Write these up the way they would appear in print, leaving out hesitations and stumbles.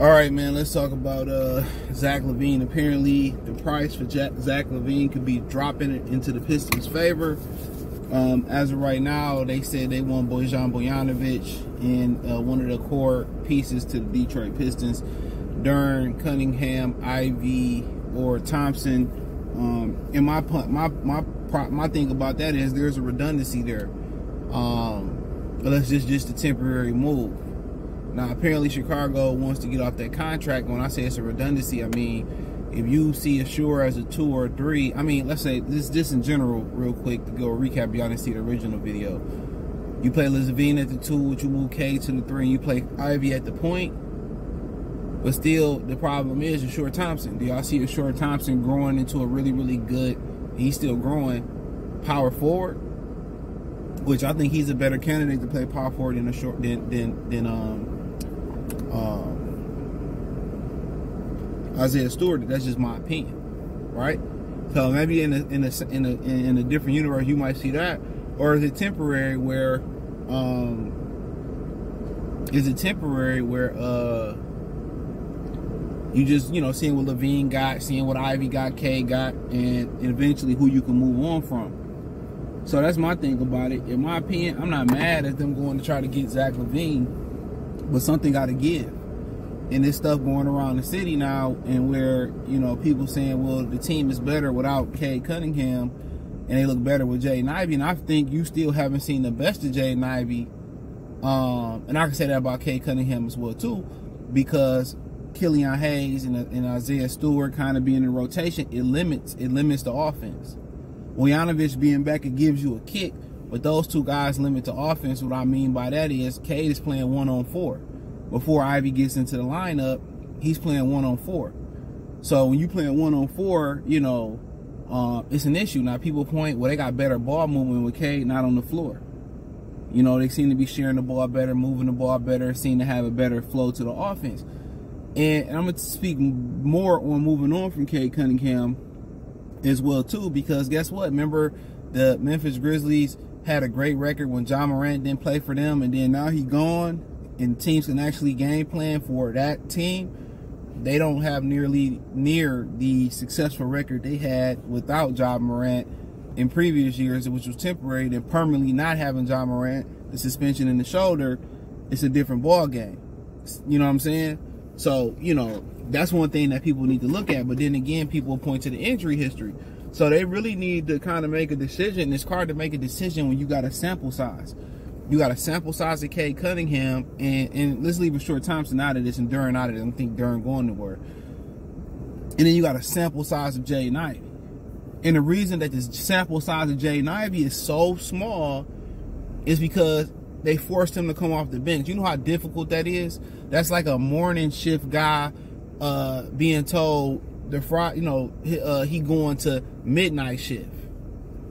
All right, man, let's talk about Zach LaVine. Apparently, the price for Zach LaVine could be dropping into the Pistons' favor. As of right now, they said they want Bojan Bogdanovic and one of the core pieces to the Detroit Pistons, Dern, Cunningham, Ivy, or Thompson. And my thing about that is there's a redundancy there. But it's just a temporary move. Now, apparently Chicago wants to get off that contract. When I say it's a redundancy, I mean, if you see Suitor as a 2 or a 3, I mean, let's say this in general, real quick, to go recap, y'all didn't see the original video. You play LaVine at the 2, you move K to the 3, and you play Ivy at the point. But still, the problem is Suitor Thompson. Do y'all see Suitor Thompson growing into a really, really good, he's still growing, power forward? Which I think he's a better candidate to play power forward than Isaiah Stewart. That's just my opinion, right? So maybe in a different universe you might see that, or is it temporary where you just seeing what LaVine got, seeing what Ivy got, K got, and eventually who you can move on from. So that's my thing about it. In my opinion, I'm not mad at them going to try to get Zach LaVine, but something got to give. And this stuff going around the city now, and where, people saying, well, the team is better without Cade Cunningham, and they look better with Jaden Ivey. And I think you still haven't seen the best of Jaden Ivey. And I can say that about Cade Cunningham as well, too, because Killian Hayes and Isaiah Stewart kind of being in rotation, it limits the offense. Bogdanovic being back, it gives you a kick, but those two guys limit the offense. What I mean by that is Cade is playing 1-on-4. Before Ivy gets into the lineup, he's playing 1-on-4. So when you playing 1-on-4, it's an issue. Now people point, well, they got better ball movement with Cade not on the floor. They seem to be sharing the ball better, moving the ball better, seem to have a better flow to the offense. And I'm going to speak more on moving on from Cade Cunningham as well, too, because guess what? Remember, the Memphis Grizzlies had a great record when Ja Morant didn't play for them, and then now he's gone, and teams can actually game plan for that team. They don't have near the successful record they had without Ja Morant in previous years, which was temporary. Then permanently not having Ja Morant, the suspension in the shoulder, it's a different ball game. You know what I'm saying? So, that's one thing that people need to look at. But then again, people point to the injury history. So they really need to kind of make a decision. It's hard to make a decision when you got a sample size. You got a sample size of Cade Cunningham, and let's leave Suitor Thompson out of this and Dern out of it. I don't think Dern going nowhere. And then you got a sample size of Jaden Ivey. And the reason that this sample size of Jaden Ivey is so small is because they forced him to come off the bench. You know how difficult that is? That's like a morning shift guy being told he going to midnight shift.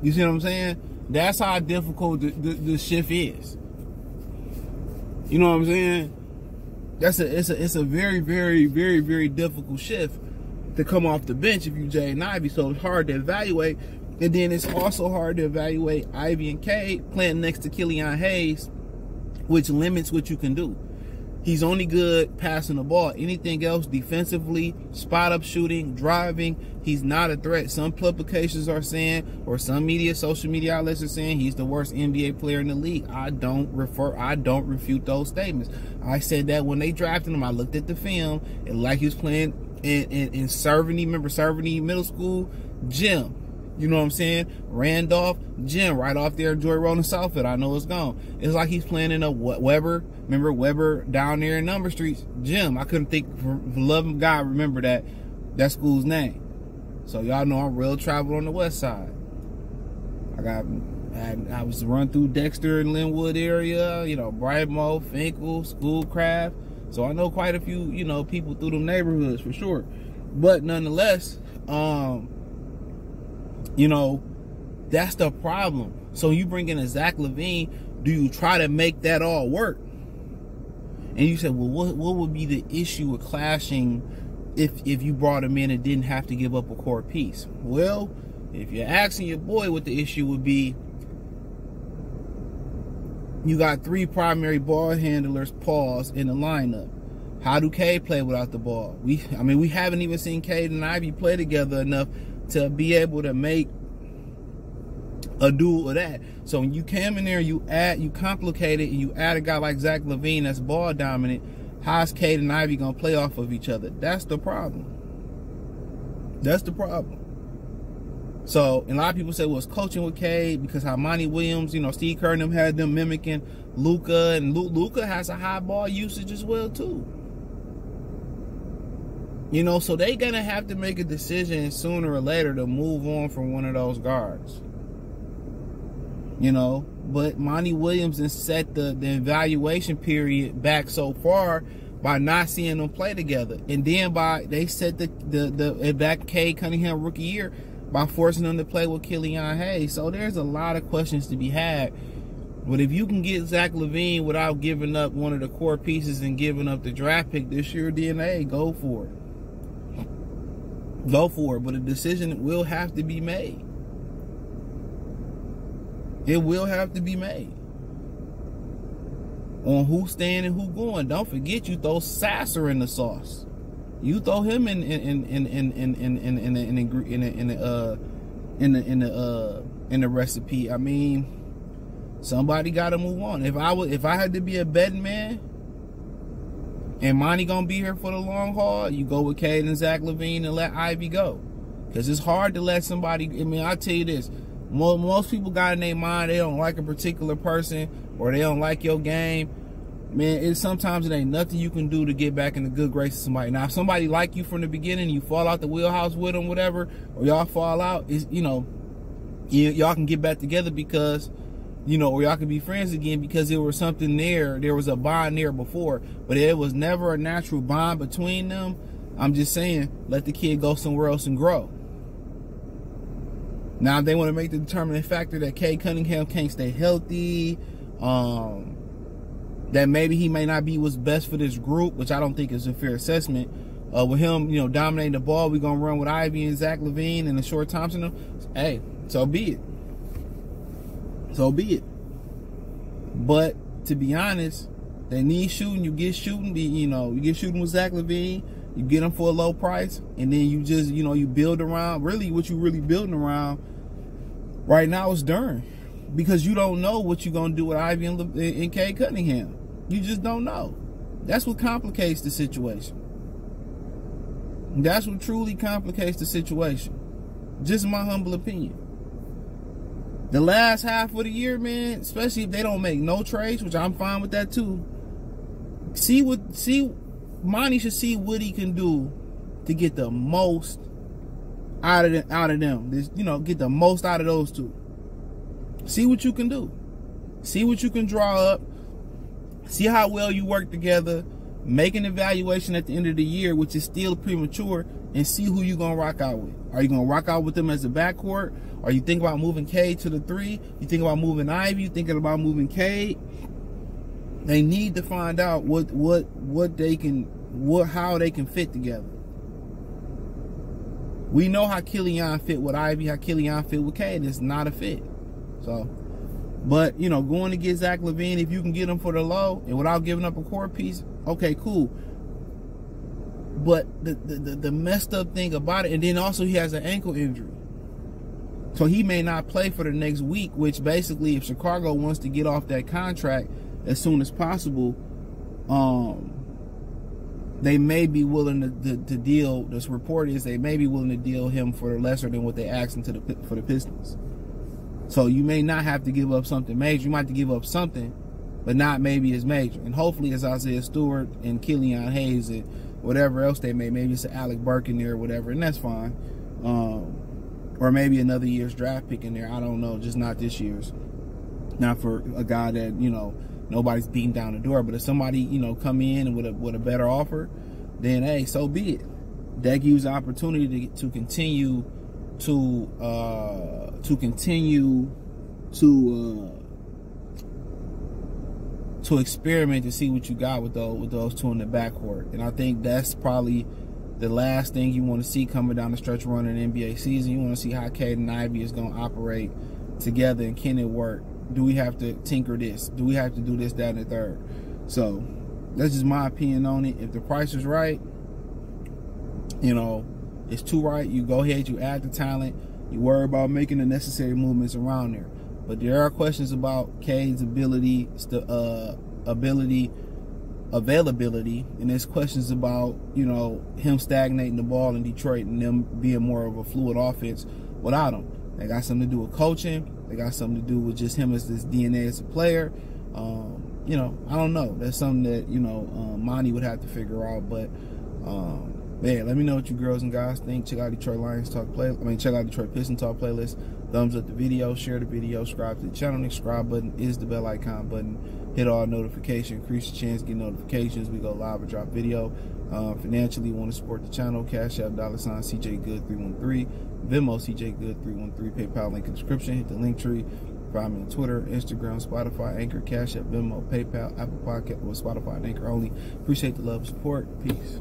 You see what I'm saying? That's how difficult the shift is. You know what I'm saying? It's a very, very, very, very difficult shift to come off the bench if you Jaden Ivey. So it's hard to evaluate. And then it's also hard to evaluate Ivy and Cade playing next to Killian Hayes, which limits what you can do. He's only good passing the ball. Anything else defensively, spot-up shooting, driving, he's not a threat. Some publications are saying, or some social media outlets are saying, he's the worst NBA player in the league. I don't refute those statements. I said that when they drafted him. I looked at the film, and like he was playing in Cerveny, remember Cerveny Middle School? Gym. You know what I'm saying? Randolph, Gym, right off there in Joy Road in Southfield. I know it's gone. It's like he's playing in a Weber. Remember Weber down there in Number Streets? Gym. I couldn't think, for love of God, remember that school's name. So y'all know I'm real travel on the west side. I was run through Dexter and Linwood area, Brightmo, Finkel, Schoolcraft. So I know quite a few, people through them neighborhoods for sure. But nonetheless, that's the problem. So you bring in a Zach LaVine, do you try to make that all work? And you said, well, what would be the issue with clashing if you brought him in and didn't have to give up a core piece? Well, if you're asking your boy what the issue would be, you got 3 primary ball handlers, pause, in the lineup. How do Cade play without the ball? We haven't even seen Cade and Ivy play together enough to be able to make a duel of that. So when you came in there, you complicate it, and you add a guy like Zach LaVine that's ball dominant, how's Cade and Ivy gonna play off of each other? That's the problem. That's the problem. So, and a lot of people say, well, it's coaching with Cade because how Monty Williams, Steve Kerr and them had them mimicking Luka, and Luka has a high ball usage as well too. So they gonna have to make a decision sooner or later to move on from one of those guards. But Monty Williams has set the evaluation period back so far by not seeing them play together, and then they set the back Cade Cunningham rookie year by forcing them to play with Killian Hayes. So there's a lot of questions to be had. But if you can get Zach LaVine without giving up one of the core pieces and giving up the draft pick this year, then hey, go for it. Go for it. But a decision will have to be made. It will have to be made on who's staying and who going. Don't forget, you throw Sasser in the sauce. You throw him in the recipe. I mean, somebody got to move on. If I had to be a betting man, and Monty gonna be here for the long haul, you go with Cade and Zach LaVine and let Ivy go, because it's hard to let somebody. I mean, I'll tell you this. Most people got in their mind they don't like a particular person or they don't like your game. Man, sometimes it ain't nothing you can do to get back in the good graces of somebody. Now, if somebody like you from the beginning, you fall out the wheelhouse with them, whatever, or y'all fall out, y'all can get back together because, or y'all can be friends again because there was something there. There was a bond there before, but it was never a natural bond between them. I'm just saying, let the kid go somewhere else and grow. Now, if they want to make the determining factor that Cade Cunningham can't stay healthy, that maybe he may not be what's best for this group, which I don't think is a fair assessment. With him, dominating the ball, we're going to run with Ivy and Zach LaVine and the Short Thompson. Hey, so be it. So be it. But to be honest, they need shooting. You get shooting. You get shooting with Zach LaVine. You get them for a low price, and then you just, you build around. Really, what you really building around right now is Duren, because you don't know what you're gonna do with Ivy and Cade Cunningham. You just don't know. That's what complicates the situation. That's what truly complicates the situation. Just my humble opinion. The last half of the year, man, especially if they don't make no trades, which I'm fine with that too. Monty should see what he can do to get the most out of them. Get the most out of those two. See what you can do. See what you can draw up. See how well you work together. Make an evaluation at the end of the year, which is still premature, and see who you're going to rock out with. Are you going to rock out with them as a backcourt? Are you thinking about moving Cade to the 3? You think about moving Ivy? You thinking about moving Cade? They need to find out how they can fit together. We know how Killian fit with Ivy, how Killian fit with Cade. It's not a fit. So, but going to get Zach LaVine, if you can get him for the low and without giving up a core piece, okay, cool. But the messed up thing about it, and then also he has an ankle injury, so he may not play for the next week. Which basically, if Chicago wants to get off that contract as soon as possible, they may be willing to deal. This report is they may be willing to deal him for lesser than what they asked him for the Pistons. So you may not have to give up something major. You might have to give up something, but not maybe as major. And hopefully it's Isaiah Stewart and Killian Hayes and whatever else they may. Maybe it's an Alec Burke in there or whatever, and that's fine. Or maybe another year's draft pick in there. I don't know, just not this year's. Not for a guy that nobody's beating down the door. But if somebody come in with a better offer, then hey, so be it. That gives the opportunity to continue to experiment to see what you got with those two in the backcourt. And I think that's probably the last thing you want to see coming down the stretch run in the NBA season. You want to see how Cade and Ivy is going to operate together, and can it work? Do we have to tinker this? Do we have to do this, that, and the third? So That's just my opinion on it. If the price is right, you know, it's too right, you go ahead, you add the talent, you worry about making the necessary movements around there. But there are questions about Cade's availability, and there's questions about, you know, him stagnating the ball in Detroit and them being more of a fluid offense without him. They got something to do with coaching. They got something to do with just him as this DNA as a player. You know, I don't know. That's something that, you know, Monty would have to figure out. But man, let me know what you girls and guys think. Check out Detroit Lions Talk check out Detroit Pistons Talk playlist. Thumbs up the video, share the video, subscribe to the channel. The subscribe button is the bell icon button. Hit all notifications, increase your chance to get notifications. We go live or drop video. Financially, want to support the channel? Cash App $CJGood313, Venmo CJGood313, PayPal link in the description. Hit the link tree. Find me on Twitter, Instagram, Spotify, Anchor, Cash App, Venmo, PayPal, Apple Podcast, or Spotify and Anchor only. Appreciate the love and support. Peace.